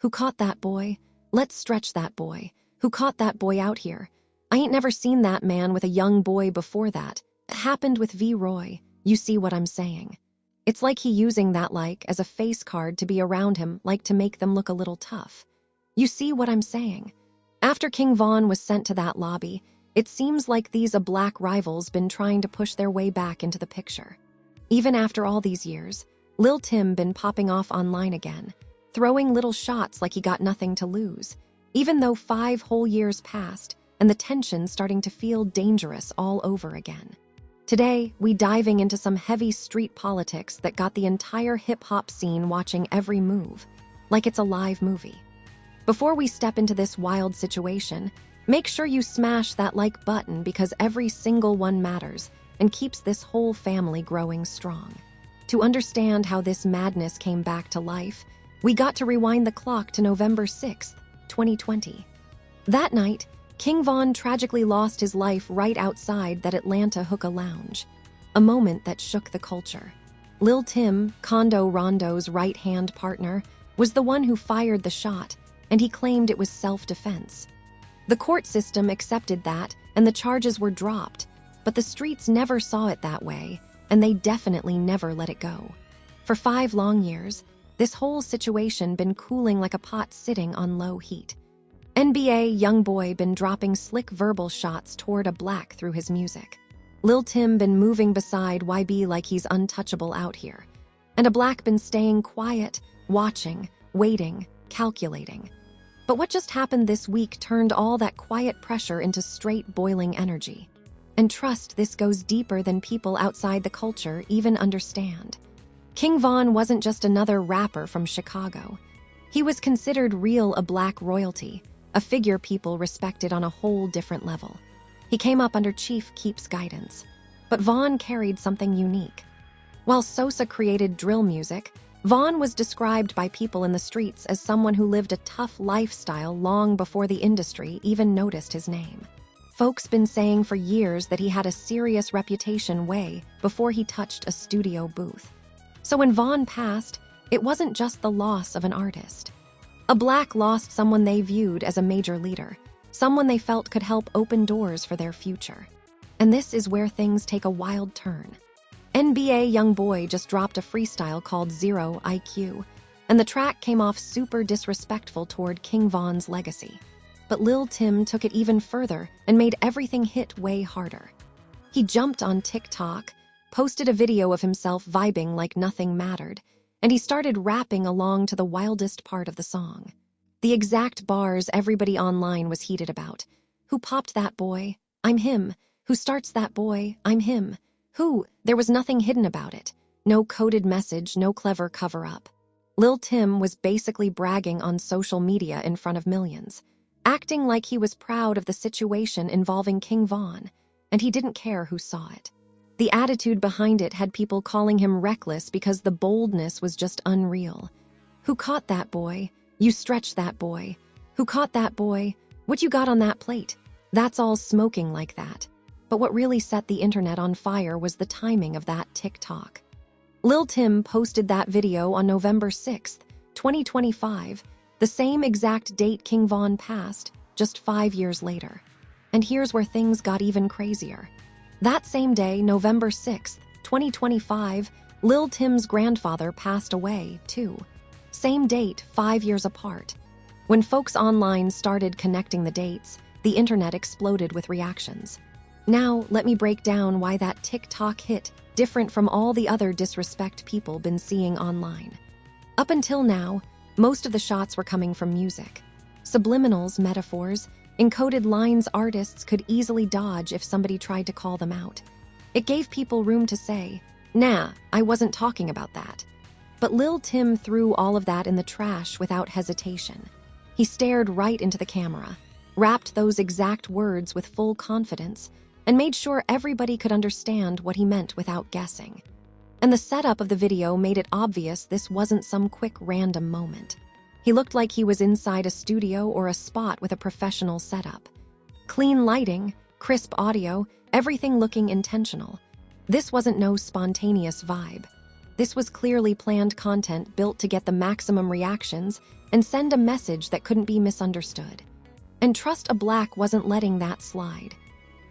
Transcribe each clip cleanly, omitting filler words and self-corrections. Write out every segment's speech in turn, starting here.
Who caught that boy? Let's stretch that boy. Who caught that boy out here? I ain't never seen that man with a young boy before that. It happened with V. Roy. You see what I'm saying? It's like he using that like as a face card to be around him, like to make them look a little tough. You see what I'm saying? After King Von was sent to that lobby, it seems like these black rivals been trying to push their way back into the picture. Even after all these years, Lil Tim been popping off online again, throwing little shots like he got nothing to lose, even though 5 whole years passed and the tension starting to feel dangerous all over again. Today, we diving into some heavy street politics that got the entire hip-hop scene watching every move, like it's a live movie. Before we step into this wild situation, make sure you smash that like button because every single one matters and keeps this whole family growing strong. To understand how this madness came back to life, we got to rewind the clock to November 6th, 2020. That night, King Von tragically lost his life right outside that Atlanta hookah lounge, a moment that shook the culture. Lil Tim, Kondo Rondo's right-hand partner, was the one who fired the shot, and he claimed it was self-defense. The court system accepted that, and the charges were dropped, but the streets never saw it that way, and they definitely never let it go. For 5 long years, this whole situation been cooling like a pot sitting on low heat. NBA YoungBoy been dropping slick verbal shots toward a black through his music. Lil Tim been moving beside YB like he's untouchable out here. And a black been staying quiet, watching, waiting, calculating. But what just happened this week turned all that quiet pressure into straight boiling energy. And trust this goes deeper than people outside the culture even understand. King Von wasn't just another rapper from Chicago. He was considered a black royalty, a figure people respected on a whole different level. He came up under Chief Keef's guidance, but Von carried something unique. While Sosa created drill music, Von was described by people in the streets as someone who lived a tough lifestyle long before the industry even noticed his name. Folks been saying for years that he had a serious reputation way before he touched a studio booth. So when Von passed, it wasn't just the loss of an artist. A black lost someone they viewed as a major leader, someone they felt could help open doors for their future. And this is where things take a wild turn. NBA YoungBoy just dropped a freestyle called Zero IQ, and the track came off super disrespectful toward King Von's legacy. But Lil Tim took it even further and made everything hit way harder. He jumped on TikTok, posted a video of himself vibing like nothing mattered, and he started rapping along to the wildest part of the song. The exact bars everybody online was heated about. Who popped that boy? I'm him. Who starts that boy? I'm him. Who? There was nothing hidden about it. No coded message, no clever cover-up. Lil Tim was basically bragging on social media in front of millions, acting like he was proud of the situation involving King Von, and he didn't care who saw it. The attitude behind it had people calling him reckless because the boldness was just unreal. Who caught that boy? You stretched that boy. Who caught that boy? What you got on that plate? That's all smoking like that. But what really set the internet on fire was the timing of that TikTok. Lil Tim posted that video on November 6th, 2025, the same exact date King Von passed, just 5 years later. And here's where things got even crazier. That same day, November 6th, 2025, Lil Tim's grandfather passed away, too. Same date, 5 years apart. When folks online started connecting the dates, the internet exploded with reactions. Now, let me break down why that TikTok hit different from all the other disrespect people been seeing online. Up until now, most of the shots were coming from music. Subliminals, metaphors, encoded lines artists could easily dodge if somebody tried to call them out. It gave people room to say, "Nah, I wasn't talking about that." But Lil Tim threw all of that in the trash without hesitation. He stared right into the camera, rapped those exact words with full confidence, and made sure everybody could understand what he meant without guessing. And the setup of the video made it obvious this wasn't some quick random moment. He looked like he was inside a studio or a spot with a professional setup. Clean lighting, crisp audio, everything looking intentional. This wasn't no spontaneous vibe. This was clearly planned content built to get the maximum reactions and send a message that couldn't be misunderstood. And Trust a Black wasn't letting that slide.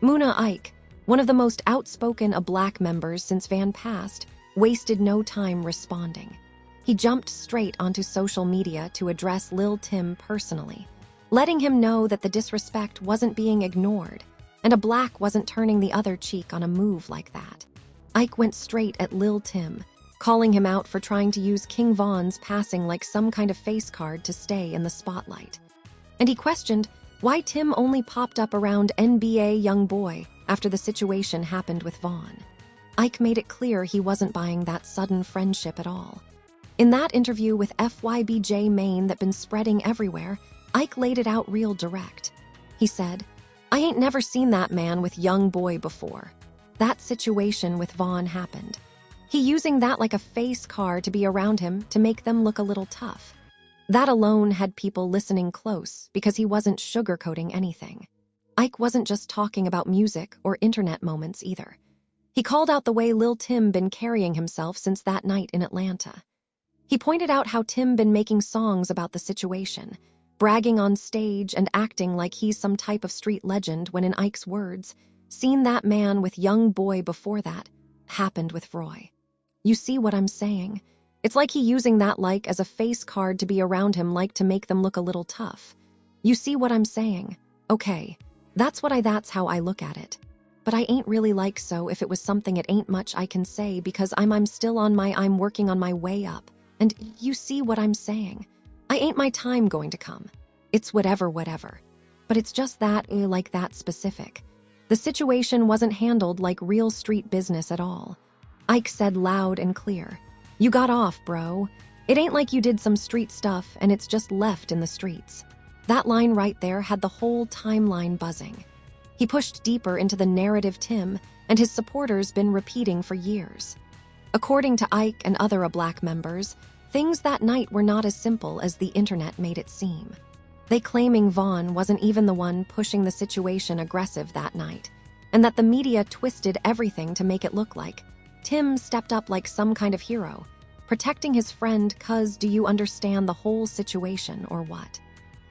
Muna Ike, one of the most outspoken Black members since Van passed, wasted no time responding. He jumped straight onto social media to address Lil Tim personally, letting him know that the disrespect wasn't being ignored, and a Black wasn't turning the other cheek on a move like that. Ike went straight at Lil Tim, calling him out for trying to use King Von's passing like some kind of face card to stay in the spotlight. And he questioned why Tim only popped up around NBA YoungBoy after the situation happened with Vaughn. Ike made it clear he wasn't buying that sudden friendship at all. In that interview with FYBJ Maine that been spreading everywhere, Ike laid it out real direct. He said, "I ain't never seen that man with YoungBoy before. That situation with Vaughn happened. He using that like a face card to be around him to make them look a little tough. That alone had people listening close because he wasn't sugarcoating anything." Ike wasn't just talking about music or internet moments either. He called out the way Lil Tim been carrying himself since that night in Atlanta. He pointed out how Tim been making songs about the situation, bragging on stage and acting like he's some type of street legend when, in Ike's words, "Seen that man with YoungBoy before that, happened with Roy." You see what I'm saying? It's like he using that like as a face card to be around him like to make them look a little tough. You see what I'm saying? Okay, that's how I look at it. But I ain't really like so if it was something it ain't much I can say because I'm still I'm working on my way up. And you see what I'm saying? I ain't my time going to come. It's whatever. But it's just that, like that specific. The situation wasn't handled like real street business at all. Ike said loud and clear, "You got off, bro. It ain't like you did some street stuff and it's just left in the streets." That line right there had the whole timeline buzzing. He pushed deeper into the narrative Tim and his supporters been repeating for years. According to Ike and other Black members, things that night were not as simple as the internet made it seem. They claiming Vaughn wasn't even the one pushing the situation aggressive that night, and that the media twisted everything to make it look like Tim stepped up like some kind of hero, protecting his friend 'cause do you understand the whole situation or what?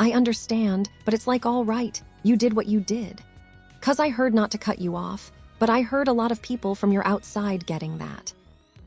I understand, but it's like all right, you did what you did. 'Cause I heard not to cut you off, but I heard a lot of people from your outside getting that.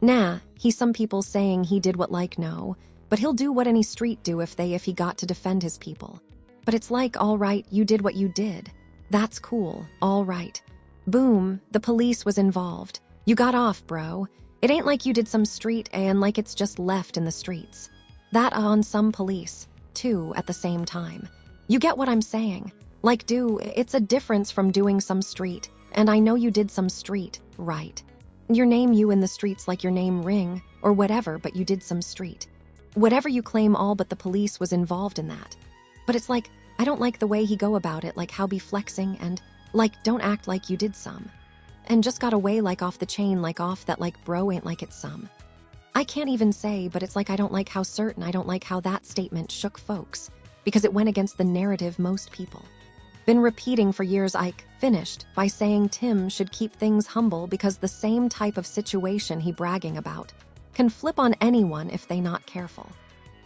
Nah, some people saying he did what like no, but he'll do what any street do if he got to defend his people. But it's like, all right, you did what you did. That's cool, all right. Boom, the police was involved. You got off, bro. It ain't like you did some street and like it's just left in the streets. That on some police, too, at the same time. You get what I'm saying? Like, it's a difference from doing some street, and I know you did some street, right? Your name you in the streets like your name Ring, or whatever, but you did some street. Whatever you claim all but the police was involved in that. But it's like, I don't like the way he go about it, like how be flexing and, like, don't act like you did some. And just got away like off the chain, like off that like bro ain't like it's some. I can't even say, but it's like I don't like how that statement shook folks, because it went against the narrative most people. Been repeating for years. Ike finished by saying Tim should keep things humble because the same type of situation he bragging about can flip on anyone if they not careful.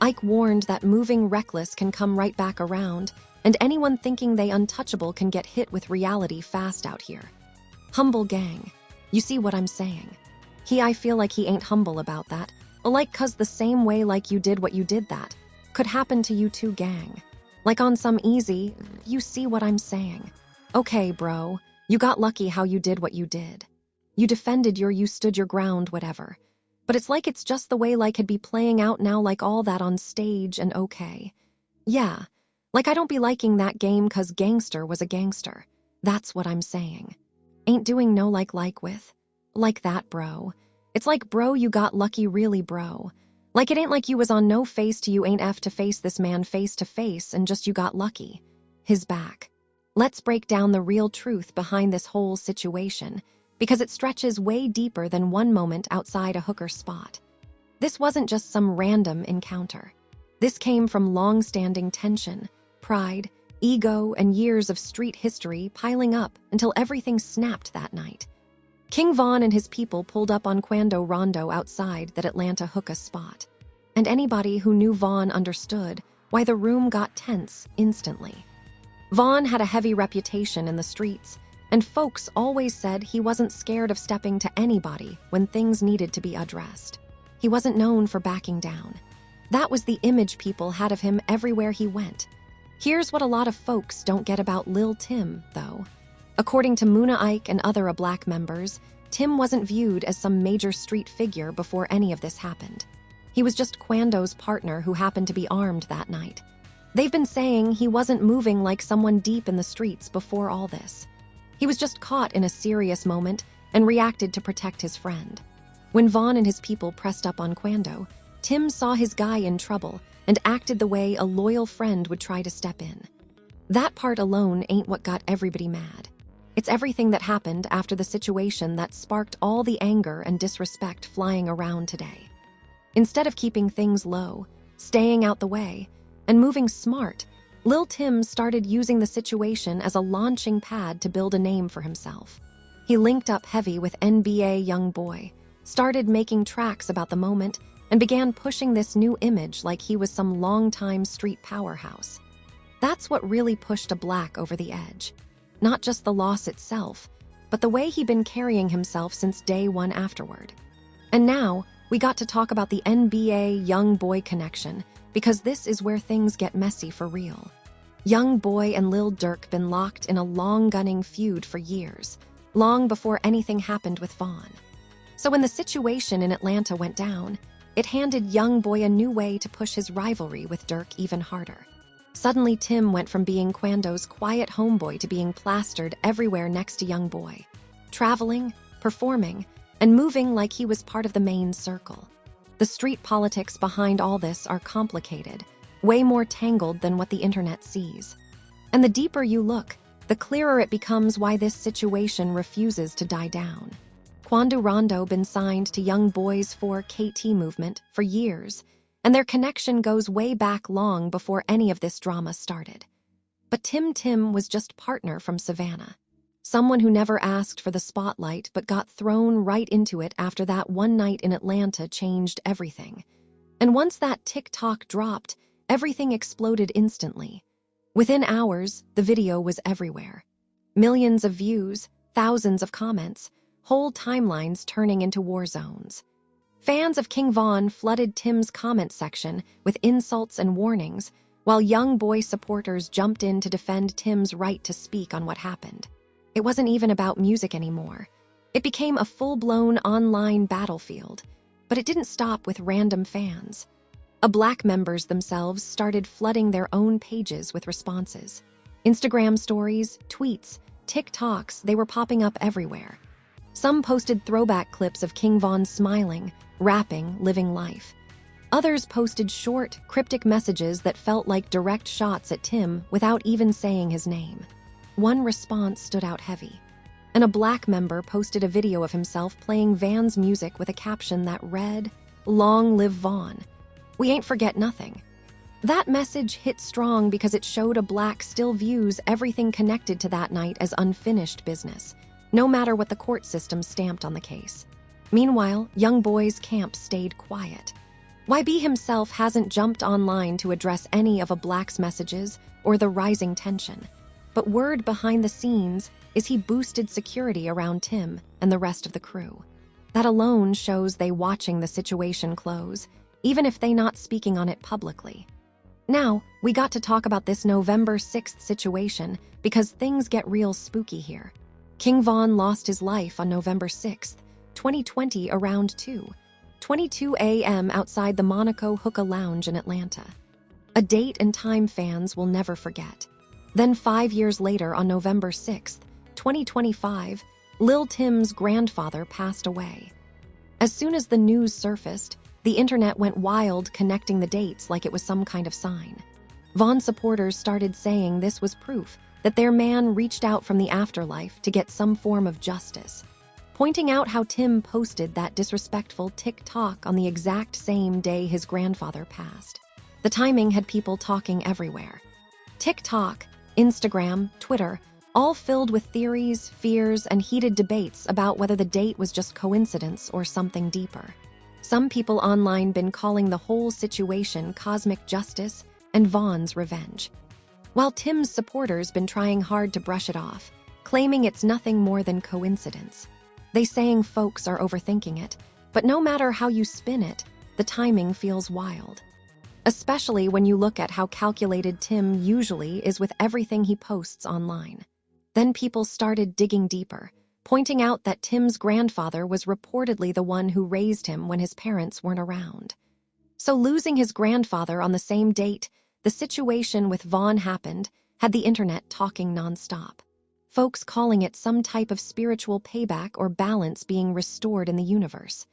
Ike warned that moving reckless can come right back around, and anyone thinking they untouchable can get hit with reality fast out here. Humble gang. You see what I'm saying? I feel like he ain't humble about that, like 'cause the same way like you did what you did that could happen to you too, gang. Like on some easy, you see what I'm saying? Okay, bro, you got lucky how you did what you did. You defended you stood your ground, whatever. But it's like it's just the way like it'd be playing out now, like all that on stage and okay. Yeah, like I don't be liking that game 'cause gangster was a gangster. That's what I'm saying. Ain't doing no like with. Like that, bro. It's like, bro, you got lucky really, bro. Like it ain't like you was on no face to you ain't to face this man face to face and just you got lucky. His back. Let's break down the real truth behind this whole situation, because it stretches way deeper than one moment outside a hooker spot. This wasn't just some random encounter. This came from long-standing tension, pride, ego, and years of street history piling up until everything snapped that night. King Von and his people pulled up on Quando Rondo outside that Atlanta hookah spot. And anybody who knew Von understood why the room got tense instantly. Vaughn had a heavy reputation in the streets, and folks always said he wasn't scared of stepping to anybody when things needed to be addressed. He wasn't known for backing down. That was the image people had of him everywhere he went. Here's what a lot of folks don't get about Lil Tim, though. According to Muna Ike and other Black members, Tim wasn't viewed as some major street figure before any of this happened. He was just Quando's partner who happened to be armed that night. They've been saying he wasn't moving like someone deep in the streets before all this. He was just caught in a serious moment and reacted to protect his friend. When Vaughn and his people pressed up on Quando, Tim saw his guy in trouble and acted the way a loyal friend would try to step in. That part alone ain't what got everybody mad. It's everything that happened after the situation that sparked all the anger and disrespect flying around today. Instead of keeping things low, staying out the way, and moving smart, Lil Tim started using the situation as a launching pad to build a name for himself. He linked up heavy with NBA YoungBoy, started making tracks about the moment, and began pushing this new image like he was some longtime street powerhouse. That's what really pushed a Black over the edge. Not just the loss itself, but the way he'd been carrying himself since day one afterward. And now, we got to talk about the NBA YoungBoy connection, because this is where things get messy for real. YoungBoy and Lil Durk been locked in a long-gunning feud for years, long before anything happened with Vaughn. So when the situation in Atlanta went down, it handed YoungBoy a new way to push his rivalry with Durk even harder. Suddenly, Tim went from being Quando's quiet homeboy to being plastered everywhere next to YoungBoy, traveling, performing, and moving like he was part of the main circle. The street politics behind all this are complicated, way more tangled than what the internet sees. And the deeper you look, the clearer it becomes why this situation refuses to die down. Quando Rondo been signed to YoungBoy's 4KT movement for years, and their connection goes way back long before any of this drama started. But Tim was just partner from Savannah. Someone who never asked for the spotlight but got thrown right into it after that one night in Atlanta changed everything. And once that TikTok dropped, everything exploded instantly. Within hours, the video was everywhere. Millions of views, thousands of comments, whole timelines turning into war zones. Fans of King Von flooded Tim's comment section with insults and warnings, while YoungBoy supporters jumped in to defend Tim's right to speak on what happened. It wasn't even about music anymore. It became a full-blown online battlefield, but it didn't stop with random fans. Black members themselves started flooding their own pages with responses. Instagram stories, tweets, TikToks, they were popping up everywhere. Some posted throwback clips of King Von smiling, rapping, living life. Others posted short, cryptic messages that felt like direct shots at Tim without even saying his name. One response stood out heavy, and a Black member posted a video of himself playing Van's music with a caption that read, "Long live Vaughn. We ain't forget nothing." That message hit strong because it showed a Black still views everything connected to that night as unfinished business, no matter what the court system stamped on the case. Meanwhile, YoungBoy's camp stayed quiet. YB himself hasn't jumped online to address any of a Black's messages or the rising tension. But word behind the scenes is he boosted security around Tim and the rest of the crew. That alone shows they watching the situation close, even if they not speaking on it publicly. Now, we got to talk about this November 6th situation because things get real spooky here. King Von lost his life on November 6th, 2020 around 2:22 a.m. outside the Monaco Hookah Lounge in Atlanta. A date and time fans will never forget. Then 5 years later on November 6th, 2025, Lil Tim's grandfather passed away. As soon as the news surfaced, the internet went wild connecting the dates like it was some kind of sign. Von supporters started saying this was proof that their man reached out from the afterlife to get some form of justice, pointing out how Tim posted that disrespectful TikTok on the exact same day his grandfather passed. The timing had people talking everywhere. TikTok, Instagram, Twitter, all filled with theories, fears, and heated debates about whether the date was just coincidence or something deeper. Some people online been calling the whole situation cosmic justice, and Vaughn's revenge. While Tim's supporters been trying hard to brush it off, claiming it's nothing more than coincidence. They saying folks are overthinking it, but no matter how you spin it, the timing feels wild. Especially when you look at how calculated Tim usually is with everything he posts online. Then people started digging deeper, pointing out that Tim's grandfather was reportedly the one who raised him when his parents weren't around. So losing his grandfather on the same date the situation with Vaughn happened had the internet talking nonstop. Folks calling it some type of spiritual payback or balance being restored in the universe.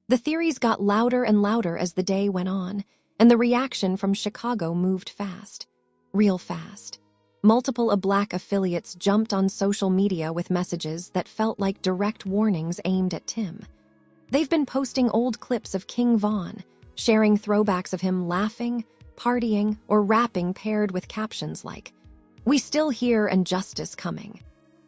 The theories got louder and louder as the day went on, and the reaction from Chicago moved fast. Real fast. Multiple Black affiliates jumped on social media with messages that felt like direct warnings aimed at Tim. They've been posting old clips of King Von, sharing throwbacks of him laughing, partying, or rapping paired with captions like, "We still here and justice coming."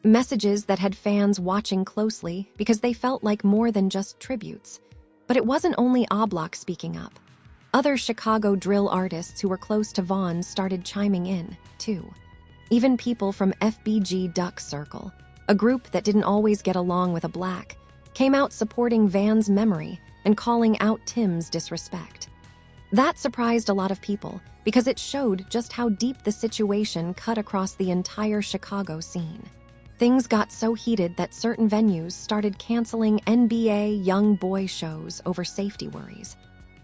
Messages that had fans watching closely because they felt like more than just tributes. But it wasn't only Oblak speaking up. Other Chicago drill artists who were close to Vaughn started chiming in, too. Even people from FBG Duck Circle, a group that didn't always get along with Black, came out supporting Van's memory and calling out Tim's disrespect. That surprised a lot of people because it showed just how deep the situation cut across the entire Chicago scene. Things got so heated that certain venues started canceling NBA young boy shows over safety worries.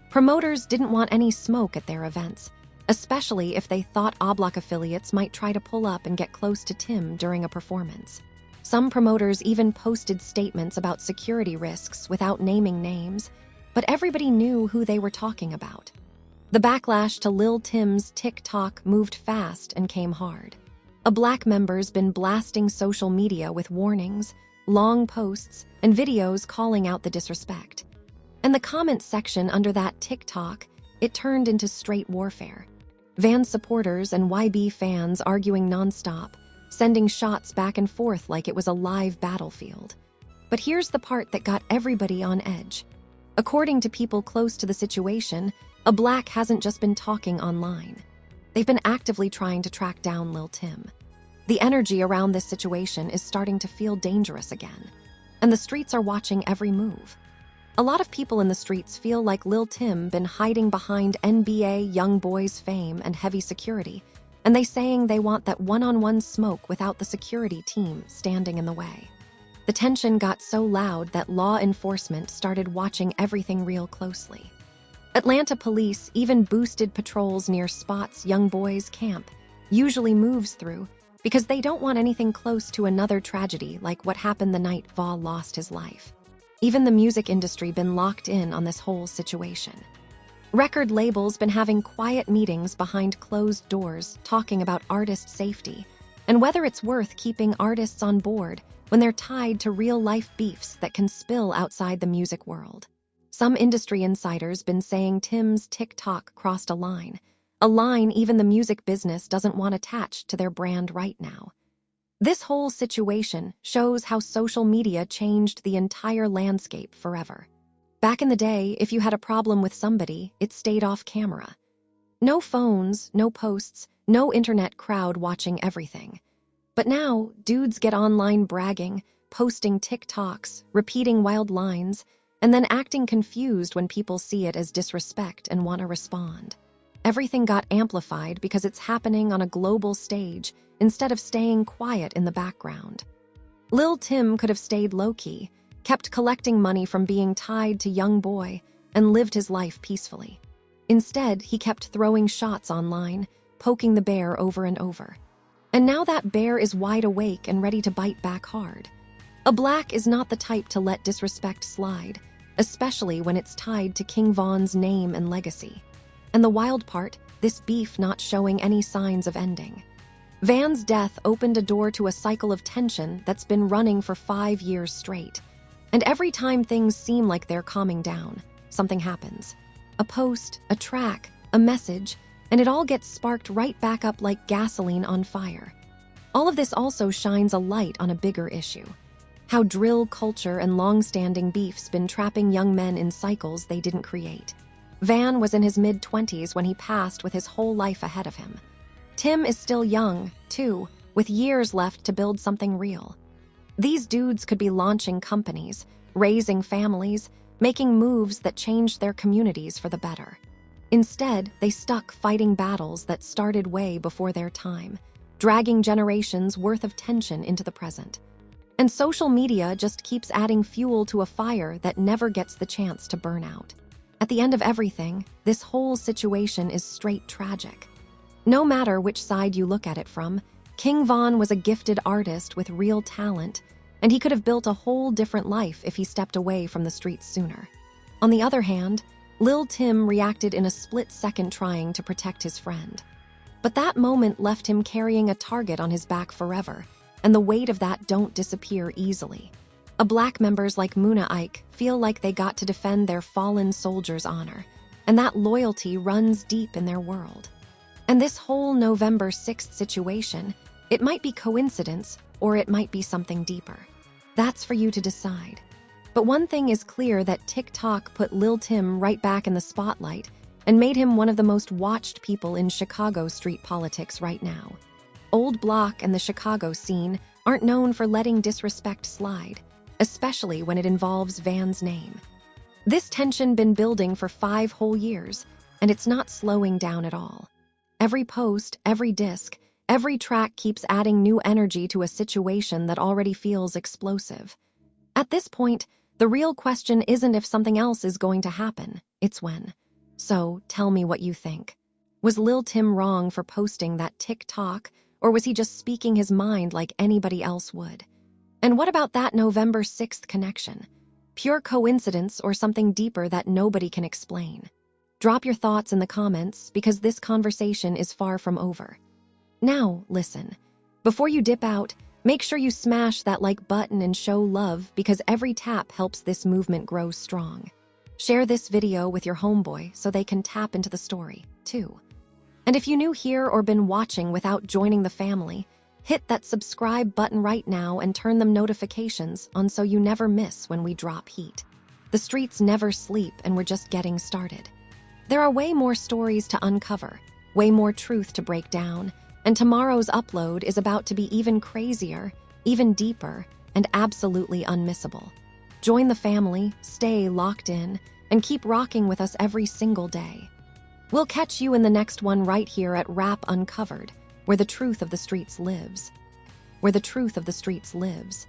Promoters didn't want any smoke at their events, especially if they thought Oblak affiliates might try to pull up and get close to Tim during a performance. Some promoters even posted statements about security risks without naming names, but everybody knew who they were talking about. The backlash to Lil Tim's TikTok moved fast and came hard. Black member's been blasting social media with warnings, long posts, and videos calling out the disrespect. And the comment section under that TikTok, it turned into straight warfare. Van supporters and YB fans arguing nonstop, sending shots back and forth like it was a live battlefield. But here's the part that got everybody on edge. According to people close to the situation, Black hasn't just been talking online. They've been actively trying to track down Lil Tim. The energy around this situation is starting to feel dangerous again, and the streets are watching every move. A lot of people in the streets feel like Lil Tim been hiding behind NBA young boys' fame and heavy security, and they saying they want that one-on-one smoke without the security team standing in the way. The tension got so loud that law enforcement started watching everything real closely. Atlanta police even boosted patrols near spots young boys' camp usually moves through because they don't want anything close to another tragedy like what happened the night Vaughn lost his life. Even the music industry been locked in on this whole situation. Record labels been having quiet meetings behind closed doors talking about artist safety and whether it's worth keeping artists on board when they're tied to real-life beefs that can spill outside the music world. Some industry insiders been saying Tim's TikTok crossed a line even the music business doesn't want attached to their brand right now. This whole situation shows how social media changed the entire landscape forever. Back in the day, if you had a problem with somebody, it stayed off camera. No phones, no posts, no internet crowd watching everything. But now, dudes get online bragging, posting TikToks, repeating wild lines, and then acting confused when people see it as disrespect and want to respond. Everything got amplified because it's happening on a global stage instead of staying quiet in the background. Lil Tim could have stayed low-key, kept collecting money from being tied to young boy, and lived his life peacefully. Instead, he kept throwing shots online, poking the bear over and over. And now that bear is wide awake and ready to bite back hard. Black is not the type to let disrespect slide, especially when it's tied to King Von's name and legacy. And the wild part, this beef not showing any signs of ending. Van's death opened a door to a cycle of tension that's been running for 5 years straight. And every time things seem like they're calming down, something happens. A post, a track, a message, and it all gets sparked right back up like gasoline on fire. All of this also shines a light on a bigger issue. How drill culture and long-standing beefs been trapping young men in cycles they didn't create. Van was in his mid-20s when he passed with his whole life ahead of him. Tim is still young, too, with years left to build something real. These dudes could be launching companies, raising families, making moves that changed their communities for the better. Instead, they stuck fighting battles that started way before their time, dragging generations worth of tension into the present. And social media just keeps adding fuel to a fire that never gets the chance to burn out. At the end of everything, this whole situation is straight tragic. No matter which side you look at it from, King Von was a gifted artist with real talent, and he could have built a whole different life if he stepped away from the streets sooner. On the other hand, Lil Tim reacted in a split second trying to protect his friend. But that moment left him carrying a target on his back forever, and the weight of that don't disappear easily. Black members like Muna Ike feel like they got to defend their fallen soldiers' honor, and that loyalty runs deep in their world. And this whole November 6th situation, it might be coincidence or it might be something deeper. That's for you to decide. But one thing is clear, that TikTok put Lil Tim right back in the spotlight and made him one of the most watched people in Chicago street politics right now. Old Block and the Chicago scene aren't known for letting disrespect slide, especially when it involves Van's name. This tension been building for 5 whole years, and it's not slowing down at all. Every post, every disc, every track keeps adding new energy to a situation that already feels explosive. At this point, the real question isn't if something else is going to happen, it's when. So, tell me what you think. Was Lil Tim wrong for posting that TikTok, or was he just speaking his mind like anybody else would? And what about that November 6th connection? Pure coincidence or something deeper that nobody can explain? Drop your thoughts in the comments, because this conversation is far from over. Now, listen. Before you dip out, make sure you smash that like button and show love, because every tap helps this movement grow strong. Share this video with your homeboy so they can tap into the story, too. And if you're new here or been watching without joining the family, hit that subscribe button right now and turn them notifications on so you never miss when we drop heat. The streets never sleep, and we're just getting started. There are way more stories to uncover, way more truth to break down, and tomorrow's upload is about to be even crazier, even deeper, and absolutely unmissable. Join the family, stay locked in, and keep rocking with us every single day. We'll catch you in the next one right here at Rap Uncovered, where the truth of the streets lives. Where the truth of the streets lives.